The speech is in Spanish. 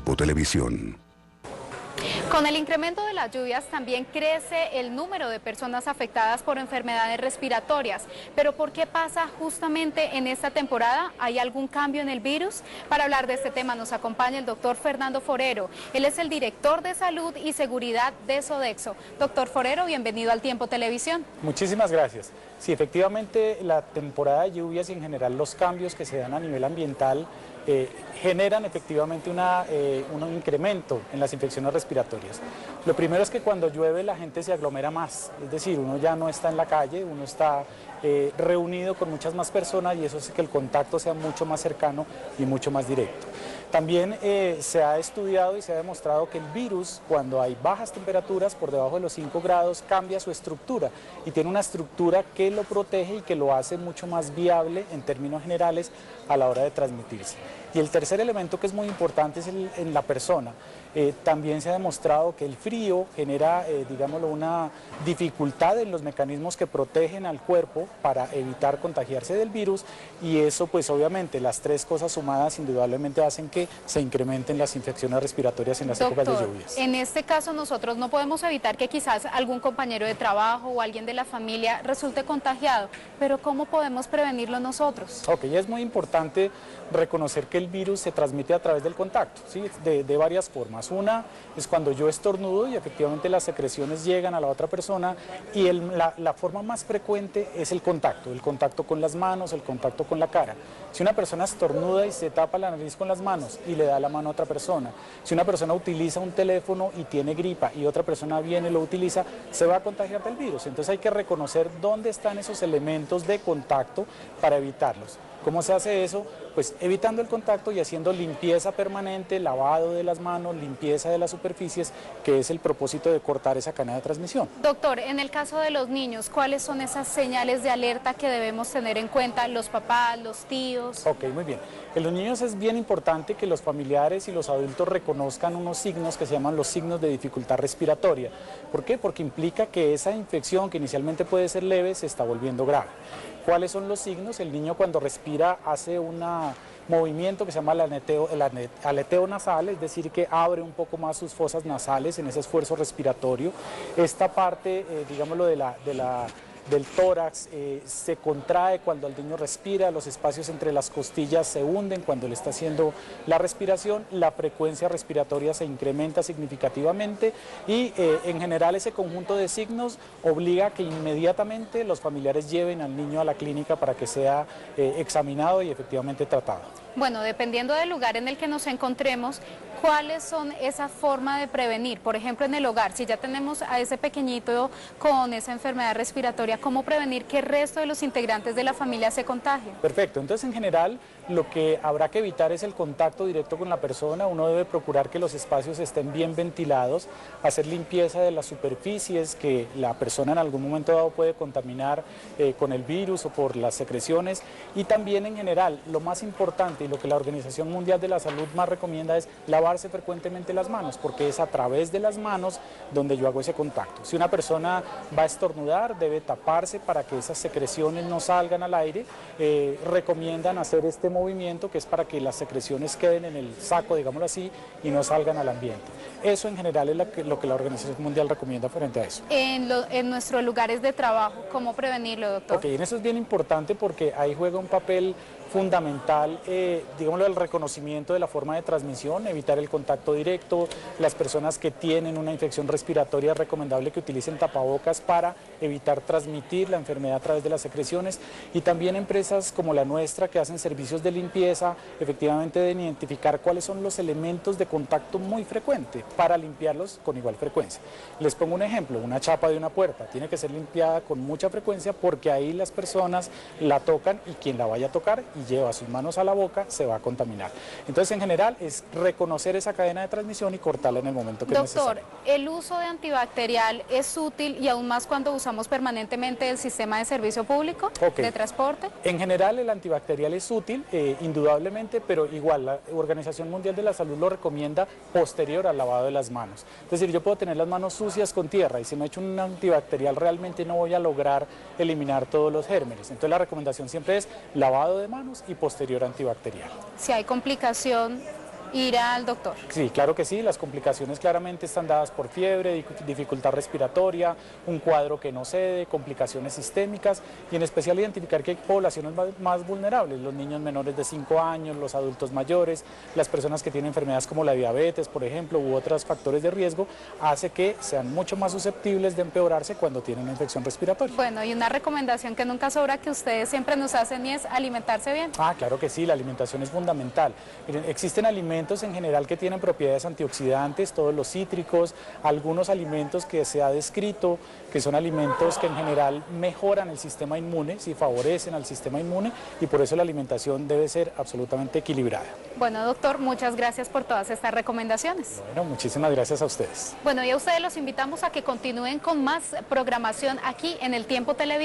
Tiempo Televisión. Con el incremento de las lluvias también crece el número de personas afectadas por enfermedades respiratorias. ¿Pero por qué pasa justamente en esta temporada? ¿Hay algún cambio en el virus? Para hablar de este tema nos acompaña el doctor Fernando Forero. Él es el director de Salud y Seguridad de Sodexo. Doctor Forero, bienvenido al Tiempo Televisión. Muchísimas gracias. Sí, efectivamente la temporada de lluvias y en general los cambios que se dan a nivel ambiental generan efectivamente un incremento en las infecciones respiratorias. Lo primero es que cuando llueve la gente se aglomera más, es decir, uno ya no está en la calle, uno está reunido con muchas más personas y eso hace que el contacto sea mucho más cercano y mucho más directo. También se ha estudiado y se ha demostrado que el virus, cuando hay bajas temperaturas por debajo de los 5 grados, cambia su estructura y tiene una estructura que lo protege y que lo hace mucho más viable en términos generales a la hora de transmitirse. Y el tercer elemento que es muy importante es en la persona. También se ha demostrado que el frío genera, digámoslo, una dificultad en los mecanismos que protegen al cuerpo para evitar contagiarse del virus y eso pues obviamente las tres cosas sumadas indudablemente hacen que se incrementen las infecciones respiratorias en las épocas de lluvias. En este caso nosotros no podemos evitar que quizás algún compañero de trabajo o alguien de la familia resulte contagiado, pero ¿cómo podemos prevenirlo nosotros? Ok, es muy importante reconocer que el virus se transmite a través del contacto, ¿sí? de varias formas. Una es cuando yo estornudo y efectivamente las secreciones llegan a la otra persona y la forma más frecuente es el contacto con las manos, el contacto con la cara. Si una persona estornuda y se tapa la nariz con las manos y le da la mano a otra persona, si una persona utiliza un teléfono y tiene gripa y otra persona viene y lo utiliza, se va a contagiar del virus. Entonces hay que reconocer dónde están esos elementos de contacto para evitarlos. ¿Cómo se hace eso? Pues evitando el contacto y haciendo limpieza permanente, lavado de las manos, limpieza de las superficies, que es el propósito de cortar esa cadena de transmisión. Doctor, en el caso de los niños, ¿cuáles son esas señales de alerta que debemos tener en cuenta los papás, los tíos? Ok, muy bien. En los niños es bien importante que los familiares y los adultos reconozcan unos signos que se llaman los signos de dificultad respiratoria. ¿Por qué? Porque implica que esa infección, que inicialmente puede ser leve, se está volviendo grave. ¿Cuáles son los signos? El niño cuando respira hace un movimiento que se llama el aleteo nasal, es decir, que abre un poco más sus fosas nasales en ese esfuerzo respiratorio. Esta parte, digámoslo, del tórax se contrae cuando el niño respira, los espacios entre las costillas se hunden cuando le está haciendo la respiración, la frecuencia respiratoria se incrementa significativamente y en general ese conjunto de signos obliga a que inmediatamente los familiares lleven al niño a la clínica para que sea examinado y efectivamente tratado. Bueno, dependiendo del lugar en el que nos encontremos, ¿cuáles son esa forma de prevenir? Por ejemplo, en el hogar, si ya tenemos a ese pequeñito con esa enfermedad respiratoria, ¿cómo prevenir que el resto de los integrantes de la familia se contagien? Perfecto, entonces en general lo que habrá que evitar es el contacto directo con la persona. Uno debe procurar que los espacios estén bien ventilados, hacer limpieza de las superficies que la persona en algún momento dado puede contaminar con el virus o por las secreciones y también en general lo más importante y lo que la Organización Mundial de la Salud más recomienda es lavarse frecuentemente las manos, porque es a través de las manos donde yo hago ese contacto. Si una persona va a estornudar, debe taparse para que esas secreciones no salgan al aire. Recomiendan hacer este movimiento que es para que las secreciones queden en el saco, digámoslo así, y no salgan al ambiente. Eso en general es lo que la Organización Mundial recomienda frente a eso. En nuestros lugares de trabajo, ¿cómo prevenirlo, doctor? Ok, en eso es bien importante porque ahí juega un papel fundamental, digámoslo, el reconocimiento de la forma de transmisión, evitar el contacto directo. Las personas que tienen una infección respiratoria es recomendable que utilicen tapabocas para evitar transmitir la enfermedad a través de las secreciones y también empresas como la nuestra que hacen servicios de limpieza, efectivamente deben identificar cuáles son los elementos de contacto muy frecuente para limpiarlos con igual frecuencia. Les pongo un ejemplo, una chapa de una puerta tiene que ser limpiada con mucha frecuencia porque ahí las personas la tocan y quien la vaya a tocar y lleva sus manos a la boca se va a contaminar. Entonces en general es reconocer esa cadena de transmisión y cortarla en el momento que es necesario. Doctor, ¿el uso de antibacterial es útil y aún más cuando usamos permanentemente el sistema de servicio público de transporte? En general el antibacterial es útil, indudablemente, pero igual la Organización Mundial de la Salud lo recomienda posterior al lavado de las manos. Es decir, yo puedo tener las manos sucias con tierra y si me echo un antibacterial realmente no voy a lograr eliminar todos los gérmenes. Entonces la recomendación siempre es lavado de manos y posterior antibacterial. Si hay complicación ir al doctor. Sí, claro que sí, las complicaciones claramente están dadas por fiebre, dificultad respiratoria, un cuadro que no cede, complicaciones sistémicas y en especial identificar que hay poblaciones más vulnerables, los niños menores de 5 años, los adultos mayores, las personas que tienen enfermedades como la diabetes, por ejemplo, u otros factores de riesgo, hace que sean mucho más susceptibles de empeorarse cuando tienen una infección respiratoria. Bueno, y una recomendación que nunca sobra que ustedes siempre nos hacen y es alimentarse bien. Ah, claro que sí, la alimentación es fundamental. Miren, existen alimentos en general que tienen propiedades antioxidantes, todos los cítricos, algunos alimentos que se ha descrito que son alimentos que en general mejoran el sistema inmune, sí, favorecen al sistema inmune y por eso la alimentación debe ser absolutamente equilibrada. Bueno, doctor, muchas gracias por todas estas recomendaciones. Bueno, muchísimas gracias a ustedes. Bueno, y a ustedes los invitamos a que continúen con más programación aquí en El Tiempo Televisión.